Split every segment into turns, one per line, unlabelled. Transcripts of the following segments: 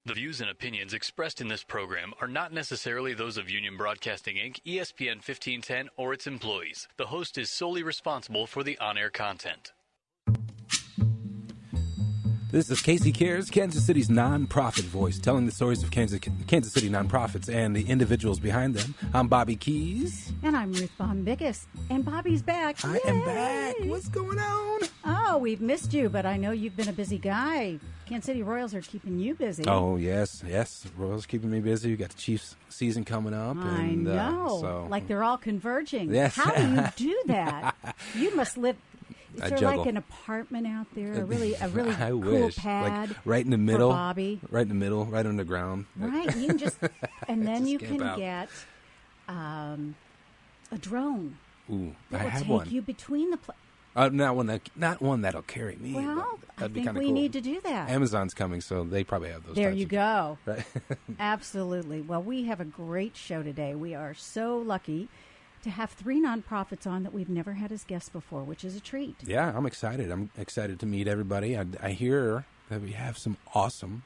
The views and opinions expressed in this program are not necessarily those of Union Broadcasting Inc., ESPN 1510, or its employees. The host is solely responsible for the on-air content.
This is Casey Cares, Kansas City's nonprofit voice, telling the stories of Kansas City nonprofits and the individuals behind them. I'm Bobby Keys.
And I'm Ruth Von-Bickus. And Bobby's back.
I am back. What's going on?
Oh, we've missed you, but I know you've been a busy guy. Kansas City Royals are keeping you busy.
Oh, yes. Royals keeping me busy. You got the Chiefs season coming up.
I know. Like they're all converging.
Yes.
How do you do that? You must live... Is there
juggle.
like an apartment out there? A really cool
wish.
pad,
like right in the middle,
for Bobby.
Right in the middle, right underground.
Right, you can just, and then you can
out.
get a drone.
Ooh,
that
I
will
have
take
one.
you between the.
Not one that'll carry me.
Well, I
that'd be
think we
cool.
need to do that.
Amazon's coming, so they probably have those.
There
types
you
of-
go.
Right.
Absolutely. Well, we have a great show today. We are so lucky to have three nonprofits on that we've never had as guests before, which is a treat.
Yeah, I'm excited. I'm excited to meet everybody. I hear that we have some awesome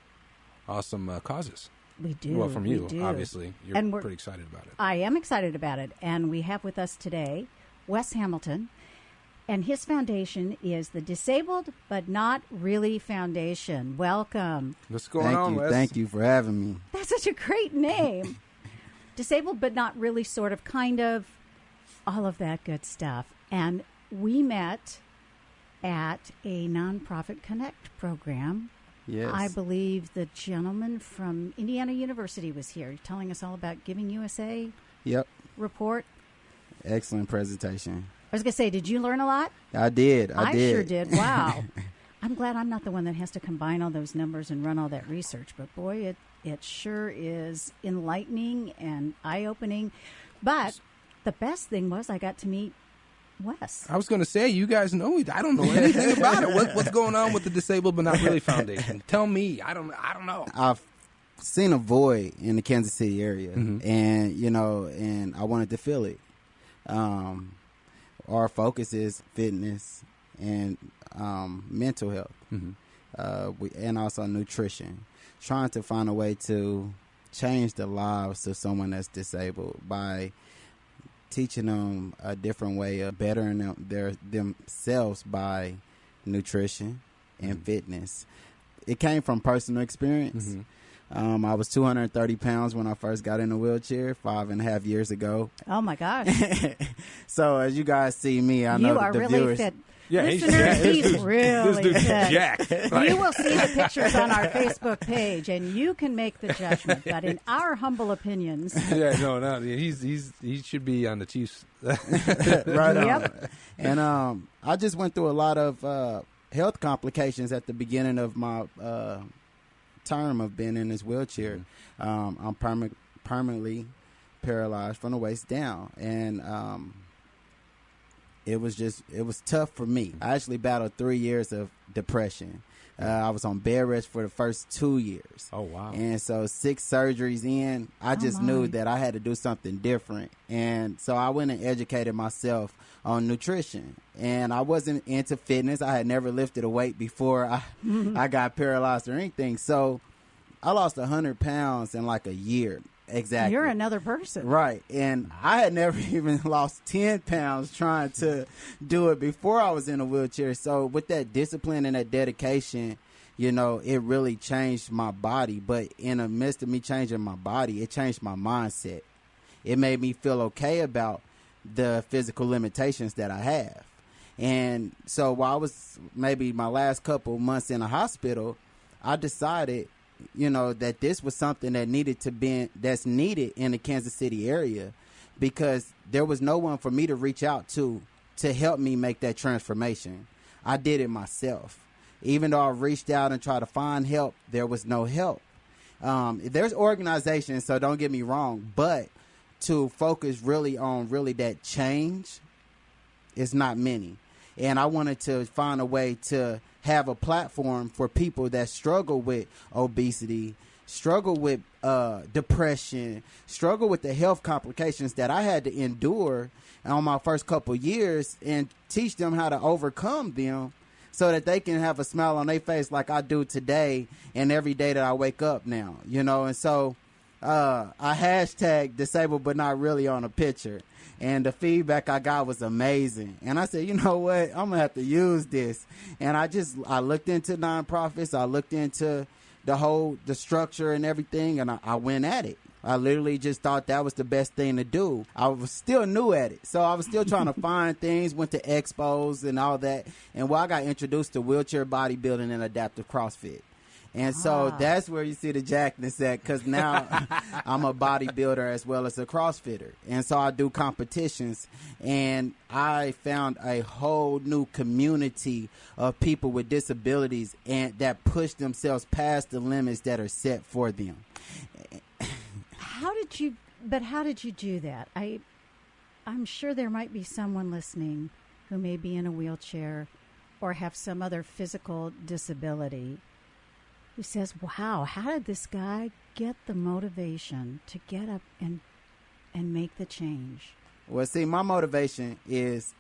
causes.
We do.
Well, from you,
we do.
obviously. You're
And
pretty excited about it.
I am excited about it. And we have with us today Wes Hamilton. And his foundation is the Disabled But Not Really Foundation. Welcome.
What's going on, Wes?
Thank you for having me.
That's such a great name. Disabled But Not Really, sort of, kind of, all of that good stuff. And we met at a Nonprofit Connect program.
Yes.
I believe the gentleman from Indiana University was here telling us all about Giving USA
Yep.
report.
Excellent presentation.
I was going to say, did you learn a lot?
I did.
I sure did. Wow. I'm glad I'm not the one that has to combine all those numbers and run all that research. But, boy, it sure is enlightening and eye-opening. But the best thing was I got to meet Wes.
I was going to say, you guys know I don't know anything about it. What's going on with the Disabled But Not Really Foundation? Tell me. I don't know.
I've seen a void in the Kansas City area, and I wanted to fill it. Our focus is fitness and mental health, and also nutrition. Trying to find a way to change the lives of someone that's disabled by teaching them a different way of bettering themselves by nutrition and fitness. It came from personal experience. I was 230 pounds when I first got in a wheelchair 5.5 years ago.
Oh, my gosh.
So as you guys see me, I know
you are
the
really
viewers.
fit.
Yeah,
Listeners, he's really
this dude's
fit.
jacked.
You will see the pictures on our Facebook page, and you can make the judgment. But in our humble opinions,
He should be on the Chiefs.
Right on.
Yep.
And I just went through a lot of health complications at the beginning of my term of being in this wheelchair. I'm permanently paralyzed from the waist down, and it was tough for me. I actually battled 3 years of depression. I was on bed rest for the first 2 years.
Oh, wow.
And so 6 surgeries in, I just knew that I had to do something different. And so I went and educated myself on nutrition. And I wasn't into fitness. I had never lifted a weight before I got paralyzed or anything. So I lost 100 pounds in like a year. Exactly.
you're another person.
Right. And I had never even lost 10 pounds trying to do it before I was in a wheelchair. So with that discipline and that dedication, it really changed my body. But in the midst of me changing my body, it changed my mindset. It made me feel okay about the physical limitations that I have. And so while I was maybe my last couple months in a hospital, I decided that this was something that's needed in the Kansas City area, because there was no one for me to reach out to help me make that transformation. I did it myself. Even though I reached out and tried to find help, there was no help. There's organizations, so don't get me wrong, but to focus really on that change is not many. And I wanted to find a way to have a platform for people that struggle with obesity, struggle with depression, struggle with the health complications that I had to endure on my first couple years, and teach them how to overcome them so that they can have a smile on their face like I do today and every day that I wake up now, you know. And so I hashtag disabled but not really on a picture. And the feedback I got was amazing. And I said, you know what? I'm going to have to use this. And I looked into nonprofits. I looked into the structure and everything. And I went at it. I literally just thought that was the best thing to do. I was still new at it. So I was still trying to find things, went to expos and all that. And I got introduced to wheelchair bodybuilding and adaptive CrossFit. And so that's where you see the jackness at, because now I'm a bodybuilder as well as a CrossFitter. And so I do competitions, and I found a whole new community of people with disabilities and that push themselves past the limits that are set for them.
How did you do that? I'm sure there might be someone listening who may be in a wheelchair or have some other physical disability who says, wow, how did this guy get the motivation to get up and make the change?
Well, see, my motivation is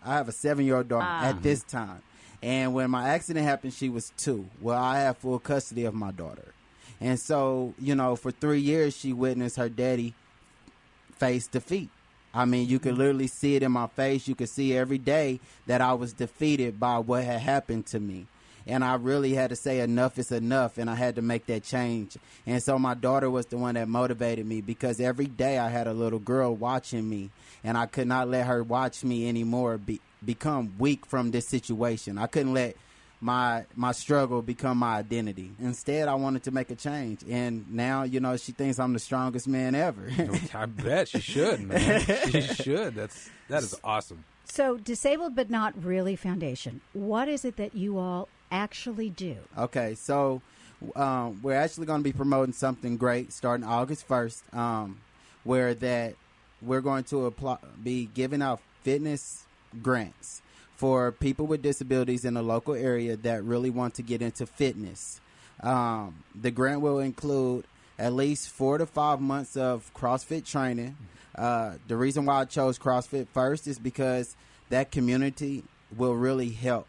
I have a 7-year-old daughter at this time. And when my accident happened, she was 2. Well, I have full custody of my daughter. And so, you know, for 3 years, she witnessed her daddy face defeat. I mean, you could literally see it in my face. You could see every day that I was defeated by what had happened to me. And I really had to say enough is enough, and I had to make that change. And so my daughter was the one that motivated me, because every day I had a little girl watching me, and I could not let her watch me anymore become weak from this situation. I couldn't let my struggle become my identity. Instead, I wanted to make a change. And now, you know, she thinks I'm the strongest man ever.
I bet she should, man. She should. That is awesome.
So, Disabled But Not Really Foundation, what is it that you all actually do?
Okay, so we're actually going to be promoting something great starting August 1st, where that we're going to be giving out fitness grants for people with disabilities in the local area that really want to get into fitness. The grant will include at least 4 to 5 months of CrossFit training. The reason why I chose CrossFit first is because that community will really help.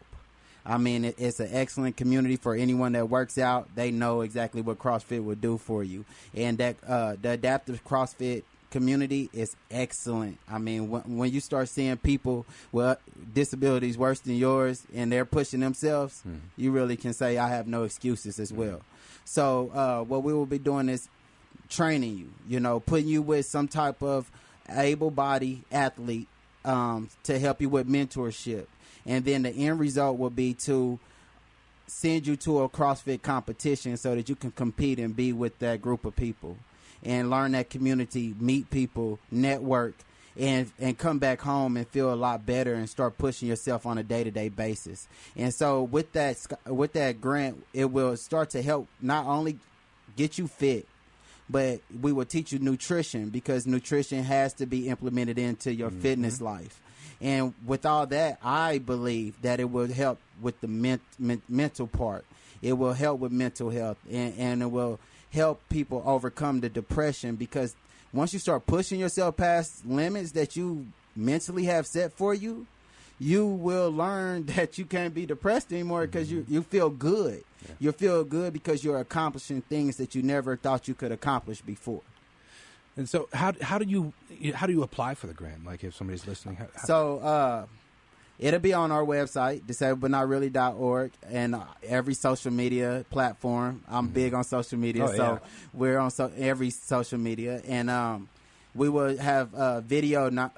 I mean, it's an excellent community for anyone that works out. They know exactly what CrossFit will do for you. And that the adaptive CrossFit community is excellent. I mean, when you start seeing people with disabilities worse than yours and they're pushing themselves, you really can say, I have no excuses as well. So what we will be doing is training you, you know, putting you with some type of able-bodied athlete to help you with mentorship. And then the end result will be to send you to a CrossFit competition so that you can compete and be with that group of people and learn that community, meet people, network, and come back home and feel a lot better and start pushing yourself on a day-to-day basis. And so with that grant, it will start to help not only get you fit, but we will teach you nutrition, because nutrition has to be implemented into your fitness life. And with all that, I believe that it will help with the mental part. It will help with mental health, and it will help people overcome the depression, because once you start pushing yourself past limits that you mentally have set for you, you will learn that you can't be depressed anymore, because you feel good. Yeah. You feel good because you're accomplishing things that you never thought you could accomplish before.
And so how do you apply for the grant? Like, if somebody's listening,
So it'll be on our website, disabledbutnotreally.org, and every social media platform. I'm big on social media, we're on every social media. And we will have video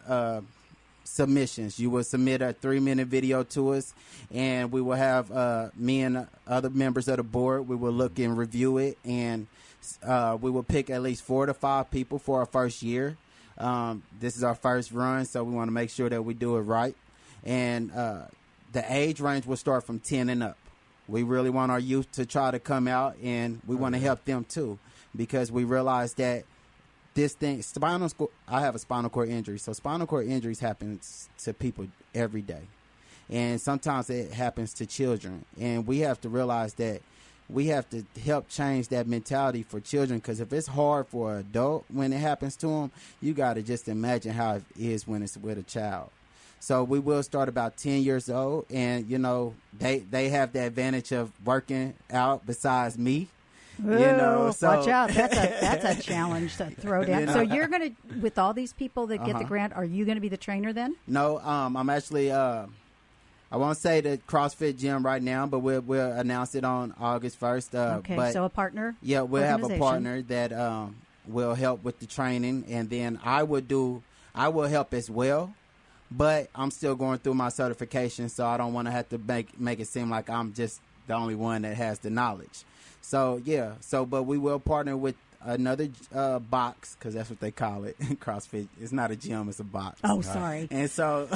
submissions. You will submit a 3-minute video to us, and we will have me and other members of the board. We will look and review it, and we will pick at least 4 to 5 people for our first year. This is our first run, so we want to make sure that we do it right. And the age range will start from 10 and up. We really want our youth to try to come out, and we want to help them too, because we realize that this thing, I have a spinal cord injury, so spinal cord injuries happen to people every day. And sometimes it happens to children. And we have to realize that we have to help change that mentality for children, because if it's hard for an adult when it happens to them, you got to just imagine how it is when it's with a child. So we will start about 10 years old, and they have the advantage of working out besides me.
Ooh,
So
watch out. That's a challenge to throw down. So you're going to, with all these people that get the grant, are you going to be the trainer then?
No, I'm actually, I won't say the CrossFit gym right now, but we'll announce it on August 1st.
Okay, so a partner?
Yeah, we'll have a partner that will help with the training, and then I will help as well. But I'm still going through my certification, so I don't want to have to make it seem like I'm just the only one that has the knowledge. So, yeah. But we will partner with another box, because that's what they call it. CrossFit. It's not a gym, it's a box.
Oh, sorry.
And so...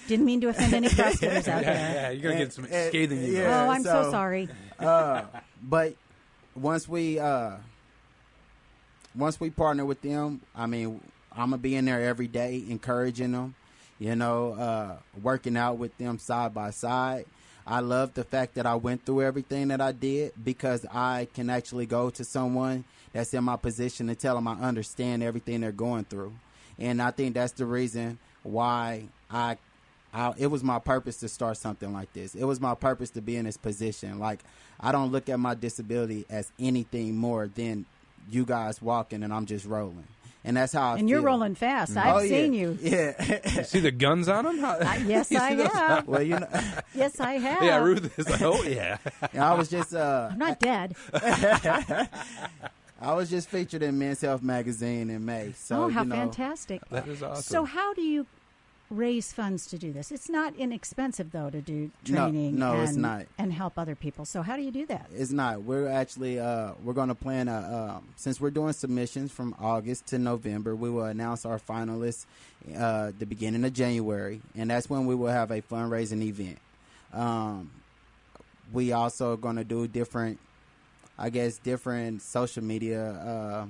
Didn't mean to offend any CrossFitters out there.
Yeah, you're going to get some scathing news.
Yeah, I'm so sorry.
But once we partner with them, I mean, I'm going to be in there every day encouraging them, working out with them side by side. I love the fact that I went through everything that I did, because I can actually go to someone that's in my position and tell them I understand everything they're going through. And I think that's the reason why it was my purpose to start something like this. It was my purpose to be in this position. Like, I don't look at my disability as anything more than you guys walking and I'm just rolling. And that's how I feel.
And you're rolling fast. I've seen you.
Yeah.
You see the guns on him?
Yes, I have.
Well,
Yes, I have.
Yeah, Ruth is like, oh, yeah.
I was just...
I'm not dead.
I was just featured in Men's Health magazine in May. So,
how fantastic.
That is awesome.
So how do you raise funds to do this? It's not inexpensive, though, to do training
it's not.
And help other people. So how do you do that?
It's not. We're actually, we're going to plan since we're doing submissions from August to November, we will announce our finalists the beginning of January, and that's when we will have a fundraising event. We also are going to do different social media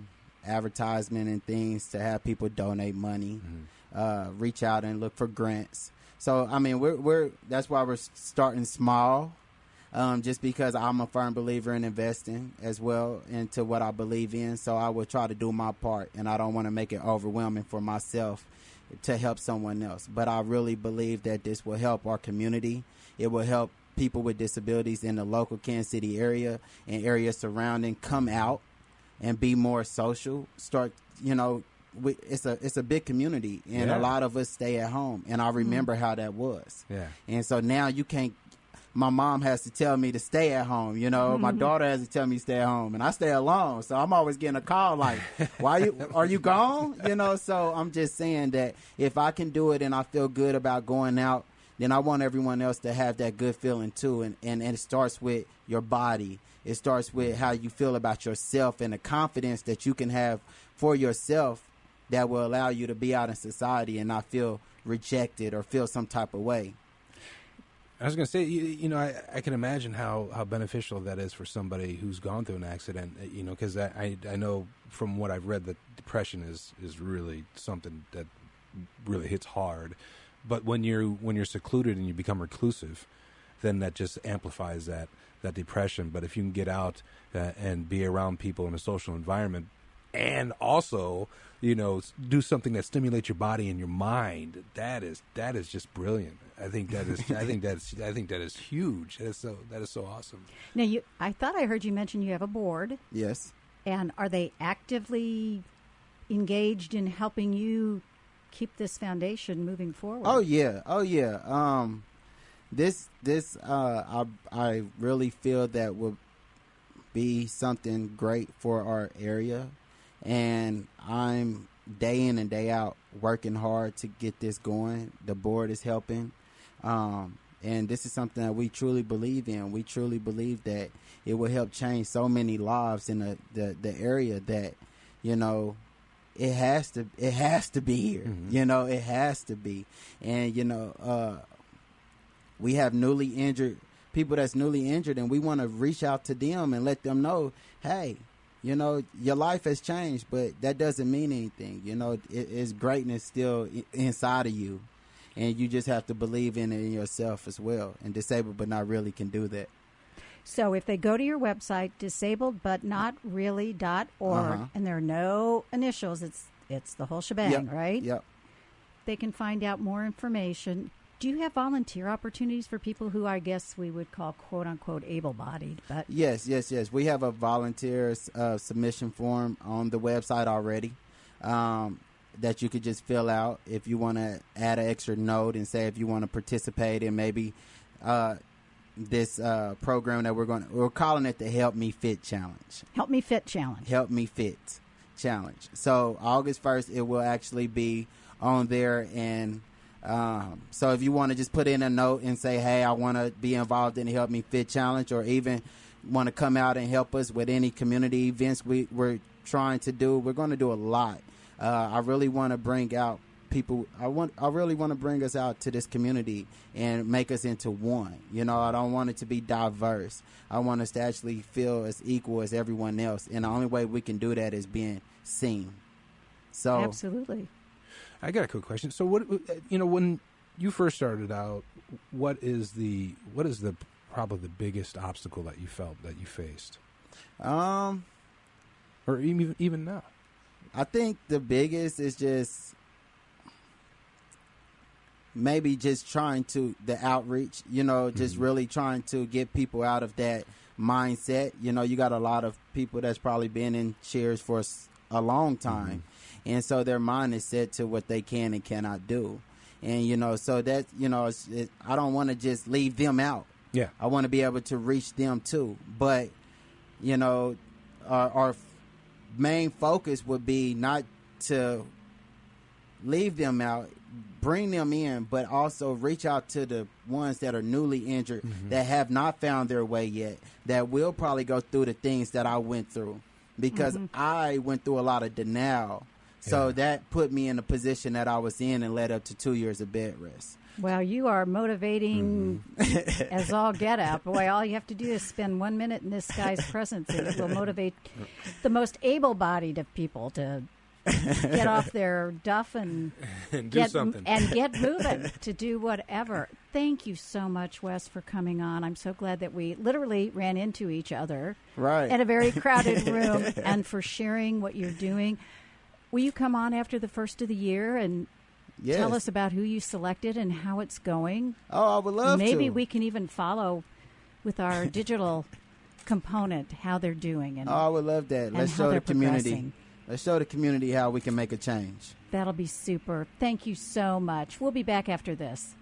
advertisement and things to have people donate money. Reach out and look for grants. So I mean, that's why we're starting small, just because I'm a firm believer in investing as well into what I believe in. So I will try to do my part, and I don't want to make it overwhelming for myself to help someone else. But I really believe that this will help our community. It will help people with disabilities in the local Kansas City area and areas surrounding come out and be more social. Start, it's a big community, and a lot of us stay at home, and I remember how that was. Yeah. And so now you can't. My mom has to tell me to stay at home. My daughter has to tell me to stay at home, and I stay alone. So I'm always getting a call like, are you gone? So I'm just saying that if I can do it and I feel good about going out, then I want everyone else to have that good feeling too. And it starts with your body. It starts with how you feel about yourself and the confidence that you can have for yourself that will allow you to be out in society and not feel rejected or feel some type of way.
I was going to say, I can imagine how beneficial that is for somebody who's gone through an accident, because I know from what I've read that depression is really something that really hits hard. But when you're secluded and you become reclusive, then that just amplifies that depression. But if you can get out and be around people in a social environment, and also, do something that stimulates your body and your mind, that is just brilliant. I think that is huge. That is so awesome.
Now, I thought I heard you mention you have a board.
Yes. And
are they actively engaged in helping you keep this foundation moving forward?
Oh yeah. This I really feel that will be something great for our area, and I'm day in and day out working hard to get this going. The board is helping, and this is something that we truly believe in. We truly believe that it will help change so many lives in the area that it has to be here. Mm-hmm. It has to be. And we have newly injured people that's newly injured, and we want to reach out to them and let them know, hey, your life has changed, but that doesn't mean anything. It's greatness still inside of you, and you just have to believe in it in yourself as well. And Disabled But Not Really can do that.
So if they go to your website, disabledbutnotreally.org, and there are no initials, it's the whole shebang, right?
Yep.
They can find out more information. Do you have volunteer opportunities for people who I guess we would call quote unquote able-bodied? But
Yes. We have a volunteer submission form on the website already that you could just fill out if you want to add an extra note and say if you want to participate in maybe this program that we're calling it the Help Me Fit Challenge.
Help Me Fit Challenge.
Help Me Fit Challenge. So August 1st, it will actually be on there. And so if you want to just put in a note and say, hey, I want to be involved in the Help Me Fit Challenge, or even want to come out and help us with any community events we're trying to do, we're going to do a lot. I really want to bring out people. I really want to bring us out to this community and make us into one. You know, I don't want it to be diverse. I want us to actually feel as equal as everyone else. And the only way we can do that is being seen. So
absolutely.
I got a quick question. So what, when you first started out, what is probably the biggest obstacle that you felt that you faced? Or even now?
I think the biggest is just maybe just trying to the outreach, just really trying to get people out of that mindset. You got a lot of people that's probably been in chairs for a long time. And so their mind is set to what they can and cannot do. And, so that, I don't want to just leave them out.
Yeah.
I want to be able to reach them too. But, our main focus would be not to leave them out, bring them in, but also reach out to the ones that are newly injured, that have not found their way yet, that will probably go through the things that I went through, because I went through a lot of denial. So that put me in the position that I was in and led up to 2 years of bed rest.
Well, you are motivating as all get out. Boy, all you have to do is spend 1 minute in this guy's presence, and it will motivate the most able-bodied of people to get off their duff and
do something.
And get moving to do whatever. Thank you so much, Wes, for coming on. I'm so glad that we literally ran into each other in a very crowded room, and for sharing what you're doing. Will you come on after the first of the year and tell us about who you selected and how it's going?
Oh, I would love to.
Maybe we can even follow with our digital component how they're doing. And
I would love that. Let's show the community. Let's show the community how we can make a change.
That'll be super. Thank you so much. We'll be back after this.